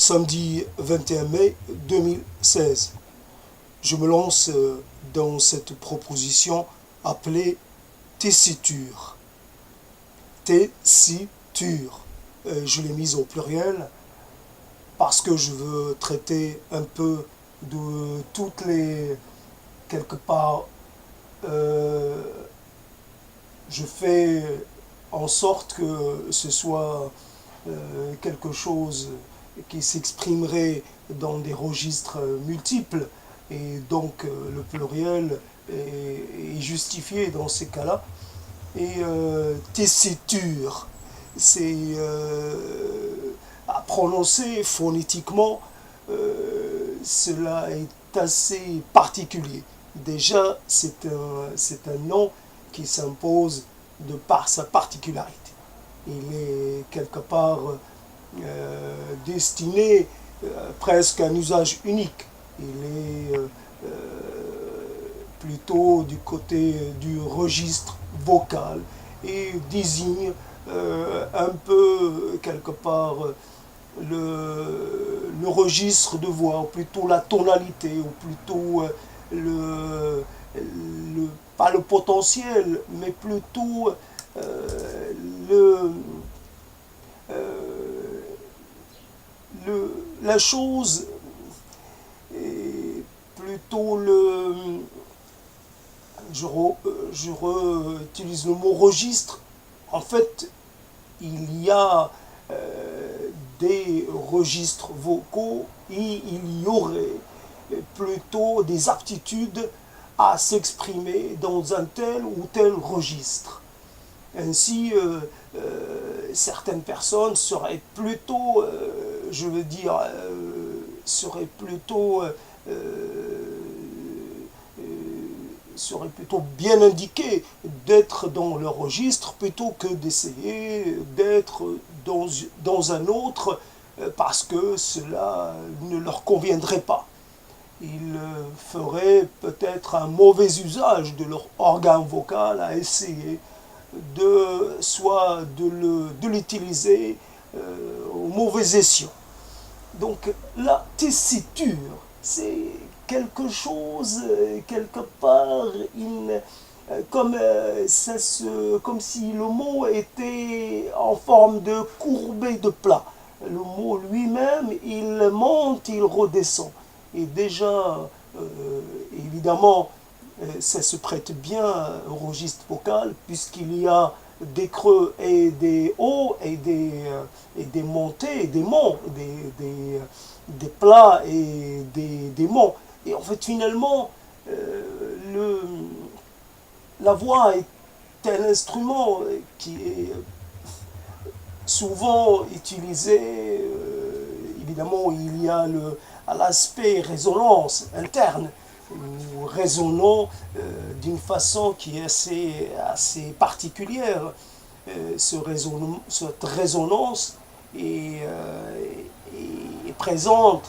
samedi 21 mai 2016. Je me lance dans cette proposition appelée tessiture. Tessiture. Je l'ai mise au pluriel parce que je veux traiter un peu de toutes les... Quelque part, je fais en sorte que ce soit quelque chose qui s'exprimerait dans des registres multiples, et donc le pluriel est justifié dans ces cas-là. Et tessiture, c'est à prononcer phonétiquement, cela est assez particulier. Déjà, c'est un nom qui s'impose de par sa particularité. Il est quelque part destiné presque à un usage unique. Il est plutôt du côté du registre vocal et désigne un peu quelque part le registre de voix, ou plutôt la tonalité, ou plutôt pas le potentiel, mais plutôt la chose, et plutôt je utilise le mot registre. En fait, il y a des registres vocaux et il y aurait plutôt des aptitudes à s'exprimer dans un tel ou tel registre. Ainsi, certaines personnes seraient plutôt, serait plutôt bien indiqué d'être dans leur registre plutôt que d'essayer d'être dans un autre parce que cela ne leur conviendrait pas. Ils feraient peut-être un mauvais usage de leur organe vocal à essayer de l'utiliser au mauvais escient. Donc la tessiture, c'est quelque chose, quelque part, comme si le mot était en forme de courbée de plat. Le mot lui-même, il monte, il redescend. Et déjà, évidemment, ça se prête bien au registre vocal, puisqu'il y a des creux et des hauts, et des montées et des monts, des plats et des monts. Et en fait, finalement, la voix est un instrument qui est souvent utilisé. Évidemment, il y a l'aspect résonance interne. Nous résonnons d'une façon qui est assez particulière. Cette résonance est présente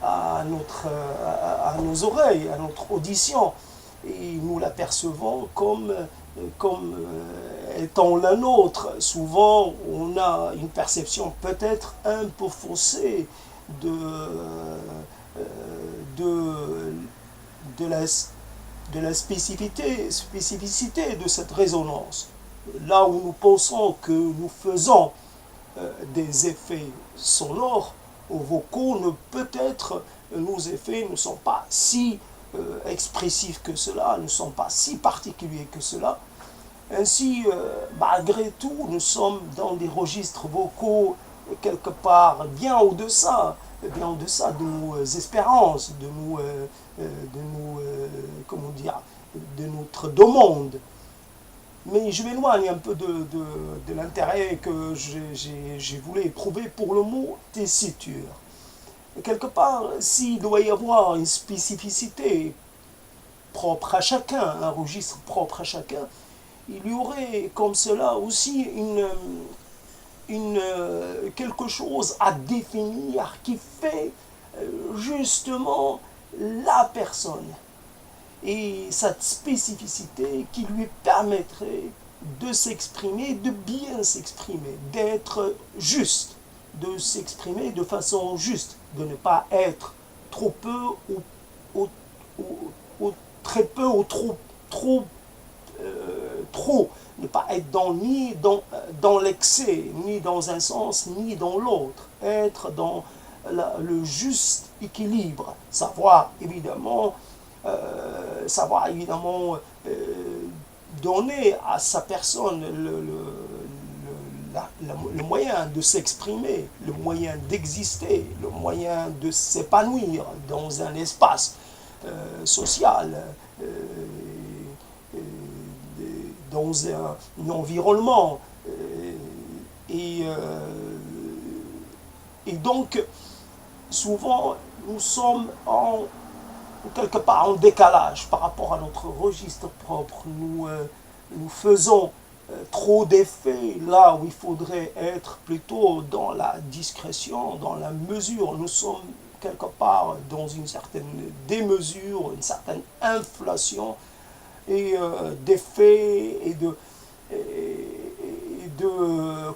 à nos oreilles, à notre audition, et nous l'apercevons comme étant la nôtre. Souvent, on a une perception peut-être un peu faussée de la spécificité de cette résonance. Là où nous pensons que nous faisons des effets sonores ou vocaux, peut-être nos effets ne sont pas si expressifs que cela, ne sont pas si particuliers que cela. Ainsi, malgré tout, nous sommes dans des registres vocaux quelque part bien au-deçà de nos espérances, de notre demande. Mais je m'éloigne un peu de l'intérêt que j'ai voulu éprouver pour le mot tessiture. Quelque part, s'il doit y avoir une spécificité propre à chacun, un registre propre à chacun, il y aurait comme cela aussi quelque chose à définir qui fait justement la personne. Et cette spécificité qui lui permettrait de s'exprimer, de bien s'exprimer, d'être juste. de s'exprimer de façon juste, de ne pas être trop peu ou, ou très peu ou trop, ne pas être ni dans l'excès, ni dans un sens, ni dans l'autre, être dans le juste équilibre, savoir évidemment donner à sa personne le moyen de s'exprimer, le moyen d'exister, le moyen de s'épanouir dans un espace social, dans un environnement. Et, et donc, souvent, nous sommes quelque part en décalage par rapport à notre registre propre. Nous faisons trop d'effets là où il faudrait être plutôt dans la discrétion, dans la mesure. Nous sommes quelque part dans une certaine démesure, une certaine inflation et d'effets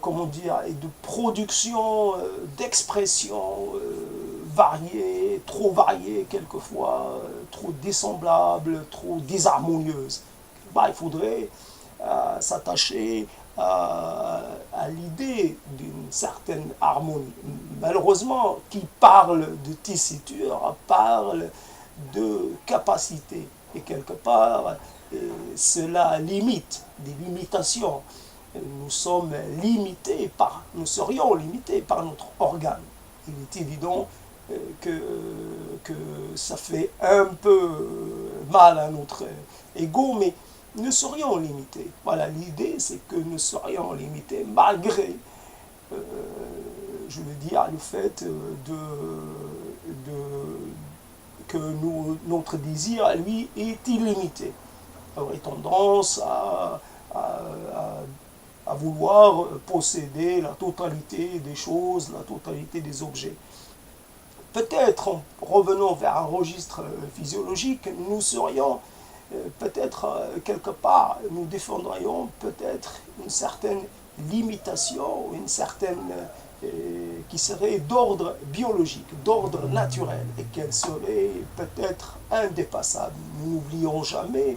comment dire, et de production d'expressions variées, trop variées quelquefois, trop dissemblables, trop désharmonieuses. Il faudrait s'attacher à l'idée d'une certaine harmonie. Malheureusement, qui parle de tessiture parle de capacité. Et quelque part, cela limite, des limitations. Nous serions limités par notre organe. Il est évident que ça fait un peu mal à notre ego, mais nous serions limités. Voilà, l'idée c'est que nous serions limités malgré, je veux dire, le fait que notre désir, lui, est illimité. On aurait tendance à vouloir posséder la totalité des choses, la totalité des objets. Peut-être en revenant vers un registre physiologique, nous serions peut-être quelque part, nous défendrions peut-être une certaine limitation, une certaine qui serait d'ordre biologique, d'ordre naturel, et qu'elle serait peut-être indépassable. Nous n'oublions jamais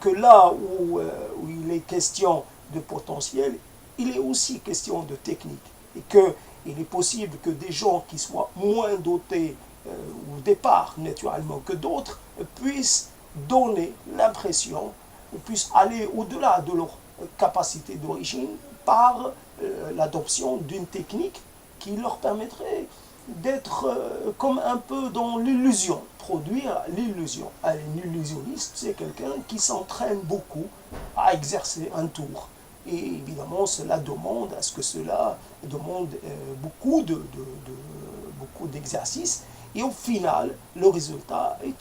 que là où il est question de potentiel, il est aussi question de technique, et qu'il est possible que des gens qui soient moins dotés au départ naturellement que d'autres puissent donner l'impression, puissent aller au-delà de leur capacité d'origine par l'adoption d'une technique qui leur permettrait d'être comme un peu dans l'illusion, produire l'illusion. Un illusionniste, c'est quelqu'un qui s'entraîne beaucoup à exercer un tour. Et évidemment, cela demande à ce que cela demande beaucoup d'exercices. Et au final, le résultat est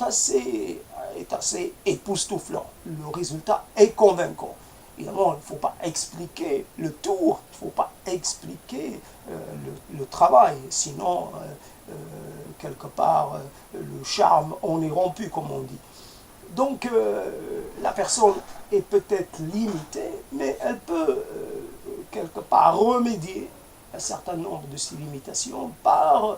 assez époustouflant. Le résultat est convaincant. Évidemment, il ne faut pas expliquer le tour, il ne faut pas expliquer le travail, sinon, quelque part, le charme en est rompu, comme on dit. Donc, la personne est peut-être limitée, mais elle peut, quelque part, remédier à un certain nombre de ces limitations par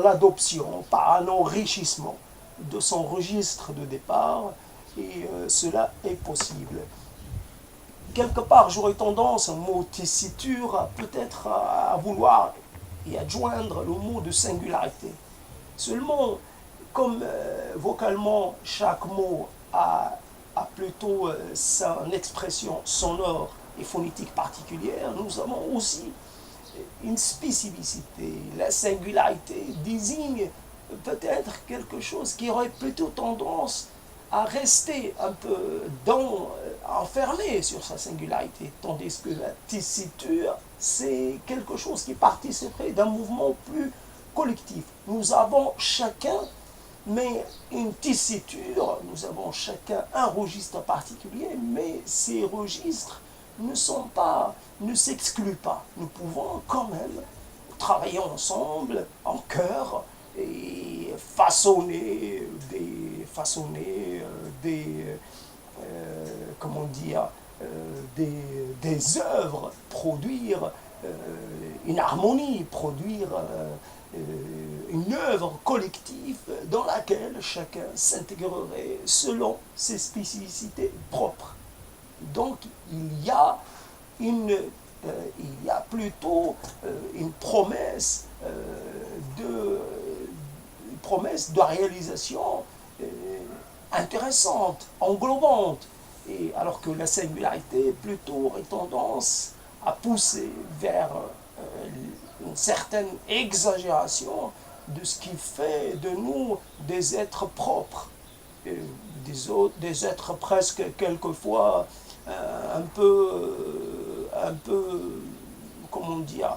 l'adoption, par un enrichissement de son registre de départ, et cela est possible. Quelque part, j'aurais tendance, un mot tessiture, peut-être à vouloir y adjoindre le mot de singularité. Seulement, comme vocalement, chaque mot a plutôt son expression sonore et phonétique particulière, nous avons aussi une spécificité. La singularité désigne peut-être quelque chose qui aurait plutôt tendance à rester un peu enfermé sur sa singularité, tandis que la tessiture, c'est quelque chose qui participerait d'un mouvement plus collectif. Nous avons chacun, mais une tessiture, nous avons chacun un registre particulier, mais ces registres ne s'excluent pas. Nous pouvons quand même travailler ensemble, en chœur, et façonner comment dire, des œuvres, produire une harmonie, produire une œuvre collective dans laquelle chacun s'intégrerait selon ses spécificités propres. Donc il y a plutôt une promesse de réalisation intéressante, englobante, et alors que la singularité plutôt aurait tendance à pousser vers une certaine exagération de ce qui fait de nous des êtres propres, des êtres presque quelquefois un peu, comment dire,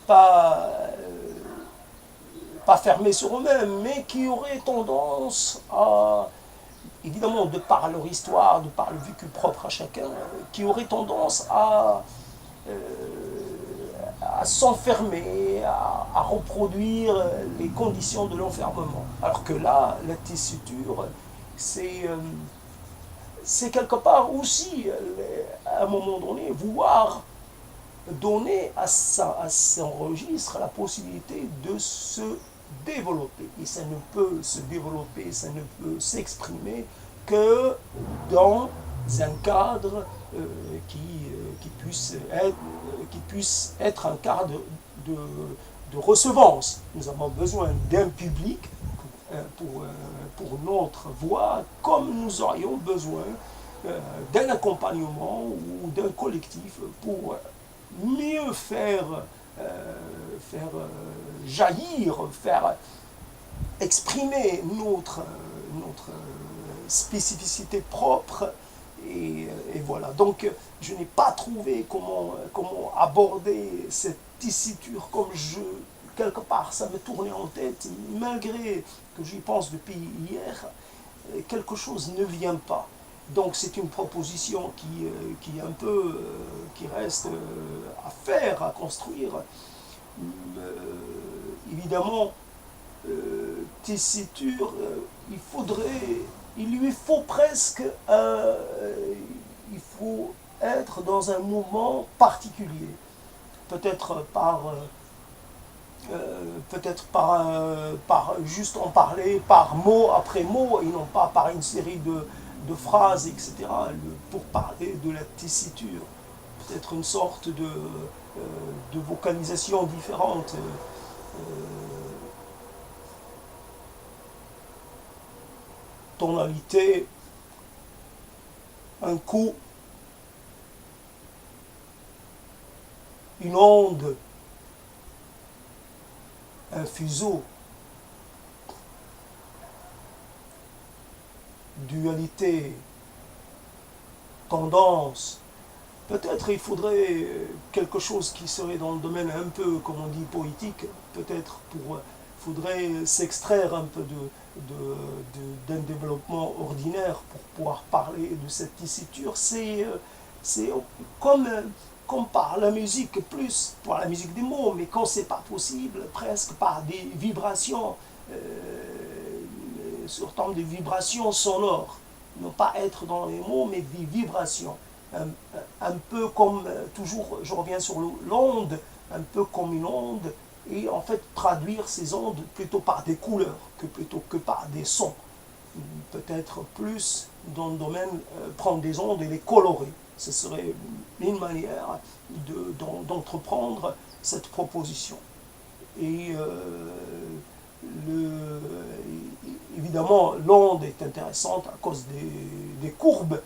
pas fermés sur eux-mêmes, mais qui auraient tendance à, évidemment, de par leur histoire, de par le vécu propre à chacun, qui auraient tendance à s'enfermer, à reproduire les conditions de l'enfermement. Alors que là, la tessiture, c'est quelque part aussi, à un moment donné, vouloir donner à son registre la possibilité de se développer. Et ça ne peut se développer, ça ne peut s'exprimer que dans un cadre qui puisse être un cadre de recevance. Nous avons besoin d'un public pour notre voix, comme nous aurions besoin d'un accompagnement ou d'un collectif pour mieux faire jaillir, faire exprimer notre spécificité propre. Et voilà. Donc, je n'ai pas trouvé comment aborder cette tessiture comme quelque part, ça me tournait en tête, malgré que j'y pense depuis hier, quelque chose ne vient pas. Donc c'est une proposition qui reste à faire, à construire. Évidemment, tessiture, il lui faut presque, il faut être dans un mouvement particulier, peut-être par juste en parler, par mot après mot, et non pas par une série de phrases, etc., pour parler de la tessiture. Peut-être une sorte de vocalisation différente. Tonalité, un coup, une onde, un fuseau, dualité, tendance. Peut-être il faudrait quelque chose qui serait dans le domaine un peu, comme on dit, poétique. Peut-être faudrait s'extraire un peu d'un développement ordinaire pour pouvoir parler de cette tessiture. C'est comme par la musique, plus par la musique des mots, mais quand c'est pas possible, presque par des vibrations, sur terme de vibrations sonores. Non pas être dans les mots, mais des vibrations. Un peu comme, toujours, je reviens sur l'onde, un peu comme une onde, et en fait traduire ces ondes plutôt par des couleurs plutôt que par des sons. Peut-être plus dans le domaine, prendre des ondes et les colorer. Ce serait une manière d'entreprendre cette proposition. Et évidemment, l'onde est intéressante à cause des courbes.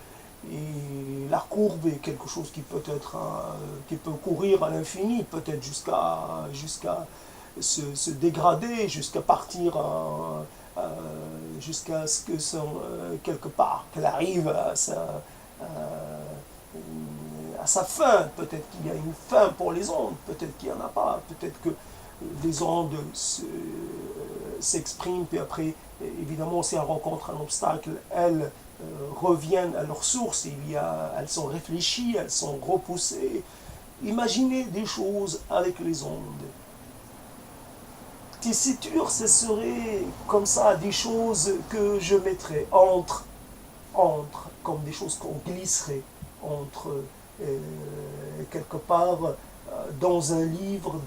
Et la courbe est quelque chose qui peut courir à l'infini, peut-être jusqu'à se dégrader, jusqu'à partir, jusqu'à ce que quelque part qu'elle arrive à sa fin. Peut-être qu'il y a une fin pour les ondes, peut-être qu'il n'y en a pas, peut-être que les ondes s'expriment, puis après, évidemment, si elles rencontrent un obstacle, elles reviennent à leur source, elles sont réfléchies, elles sont repoussées. Imaginez des choses avec les ondes. Tessiture, ce serait comme ça des choses que je mettrais entre, comme des choses qu'on glisserait entre, quelque part, dans un livre,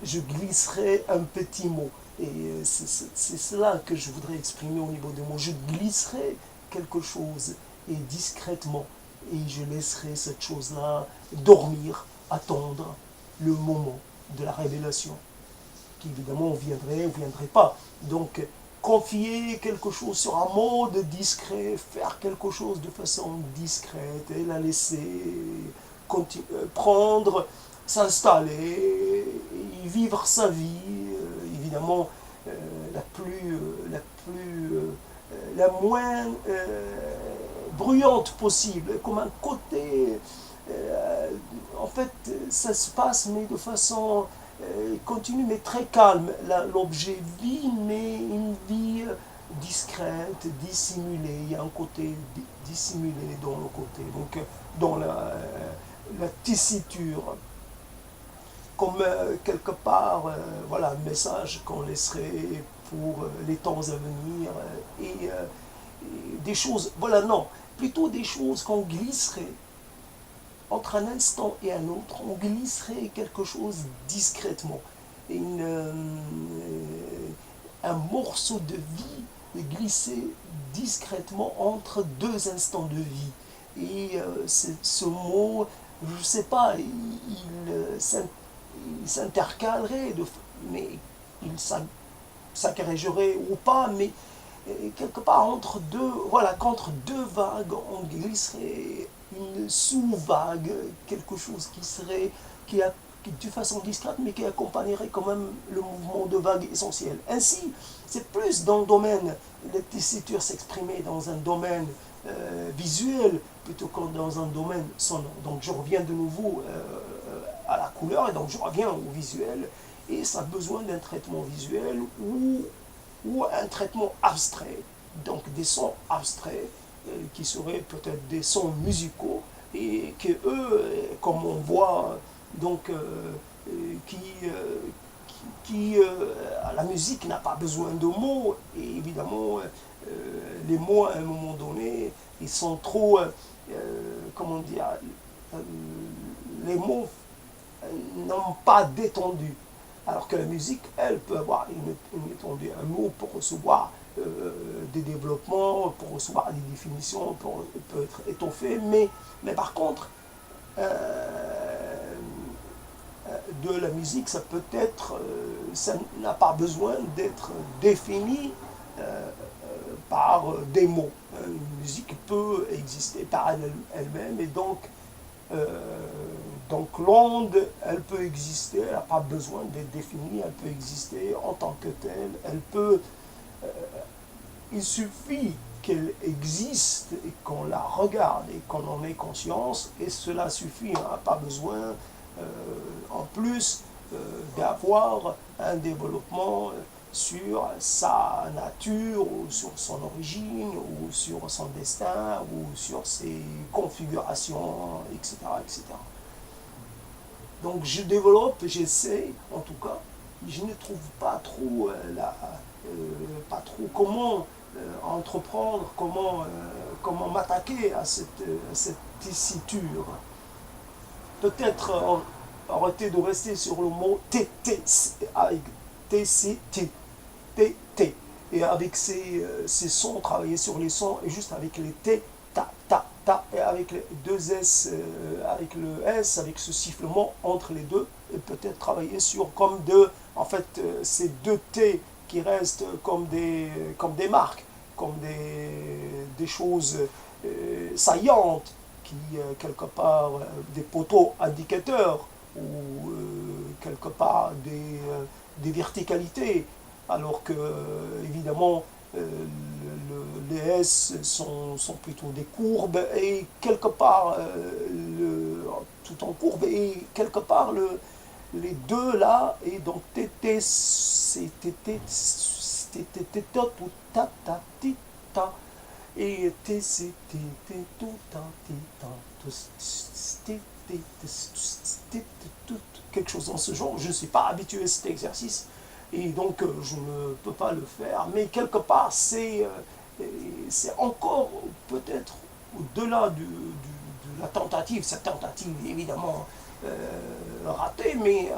je glisserai un petit mot. Et c'est cela que je voudrais exprimer au niveau des mots. Je glisserai quelque chose et discrètement. Et je laisserai cette chose-là dormir, attendre le moment de la révélation, qui évidemment viendrait ou viendrait pas. Donc, confier quelque chose sur un mode discret, faire quelque chose de façon discrète et la laisser prendre, s'installer, et vivre sa vie, évidemment, la moins bruyante possible, comme un côté, en fait, ça se passe, mais de façon continue, mais très calme. L'objet vit, mais une vie discrète, dissimulée. Il y a un côté dissimulé dans le côté, donc dans la tessiture, comme quelque part, voilà, un message qu'on laisserait pour les temps à venir, et des choses, voilà, non, plutôt des choses qu'on glisserait entre un instant et un autre, on glisserait quelque chose discrètement. Un morceau de vie glissé discrètement entre deux instants de vie. Et ce mot, je ne sais pas, il s'intercalerait, mais il s'agrégerait ou pas, mais quelque part entre deux, voilà, qu'entre deux vagues, on glisserait une sous-vague, quelque chose qui serait, de façon discrète, mais qui accompagnerait quand même le mouvement de vague essentiel. Ainsi, c'est plus dans le domaine, la tessiture s'exprimer dans un domaine visuel plutôt que dans un domaine sonore. Donc je reviens de nouveau à la couleur, et donc je reviens au visuel, et ça a besoin d'un traitement visuel ou un traitement abstrait, donc des sons abstraits qui seraient peut-être des sons musicaux, et que eux, comme on voit, donc la musique n'a pas besoin de mots, et évidemment les mots à un moment donné ils sont trop comment dire, les mots n'ont pas d'étendue, alors que la musique, elle, peut avoir une étendue. Un mot pour recevoir des développements, pour recevoir des définitions, peut être étoffé, mais par contre, de la musique, ça peut être, ça n'a pas besoin d'être défini par des mots. Une musique peut exister par elle-même, et donc l'onde, elle peut exister, elle n'a pas besoin d'être définie, elle peut exister en tant que telle, il suffit qu'elle existe et qu'on la regarde et qu'on en ait conscience, et cela suffit, on n'a pas besoin en plus d'avoir un développement sur sa nature, ou sur son origine, ou sur son destin, ou sur ses configurations, etc. etc. Donc je développe, j'essaie, en tout cas, je ne trouve pas trop, pas trop comment entreprendre, comment m'attaquer à cette tessiture. Peut-être arrêter de rester sur le mot TT, avec TCT, TT, et avec ces sons, travailler sur les sons, et juste avec les T, ta, ta, ta, et avec les deux S, avec le S, avec ce sifflement entre les deux, et peut-être travailler sur comme en fait, ces deux T qui restent comme des marques, comme des choses saillantes, qui, quelque part, des poteaux indicateurs, ou quelque part des verticalités, alors que, évidemment, les S sont plutôt des courbes, et quelque part, tout en courbe, et quelque part, les deux là, et donc tété, c'est tété, tété, tout ta ta ti ta, et t c'est tété, tout ta ti ta, quelque chose dans ce genre. Je ne suis pas habitué à cet exercice, et donc je ne peux pas le faire, mais quelque part c'est encore peut-être au-delà de la tentative. Cette tentative, évidemment, raté, mais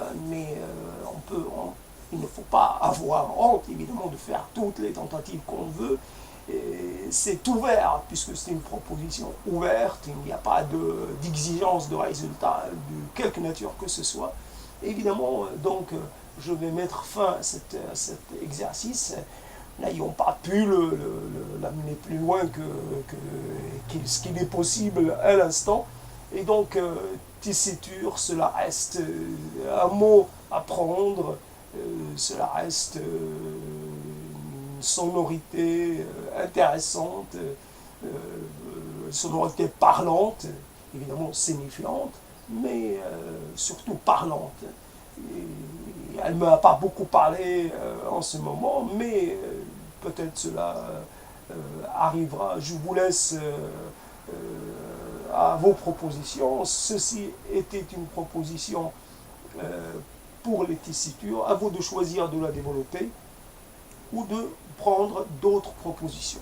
il ne faut pas avoir honte, évidemment, de faire toutes les tentatives qu'on veut. C'est ouvert, puisque c'est une proposition ouverte, il n'y a pas d'exigence de résultat de quelque nature que ce soit. Évidemment, donc, je vais mettre fin à cet exercice, n'ayant pas pu l'amener plus loin ce qu'il est possible à l'instant. Et donc, tessiture, cela reste un mot à prendre, cela reste une sonorité intéressante, sonorité parlante, évidemment signifiante, mais surtout parlante. Et elle ne m'a pas beaucoup parlé en ce moment, mais peut-être cela arrivera. Je vous laisse à vos propositions. Ceci était une proposition pour les tessitures. À vous de choisir de la développer ou de prendre d'autres propositions.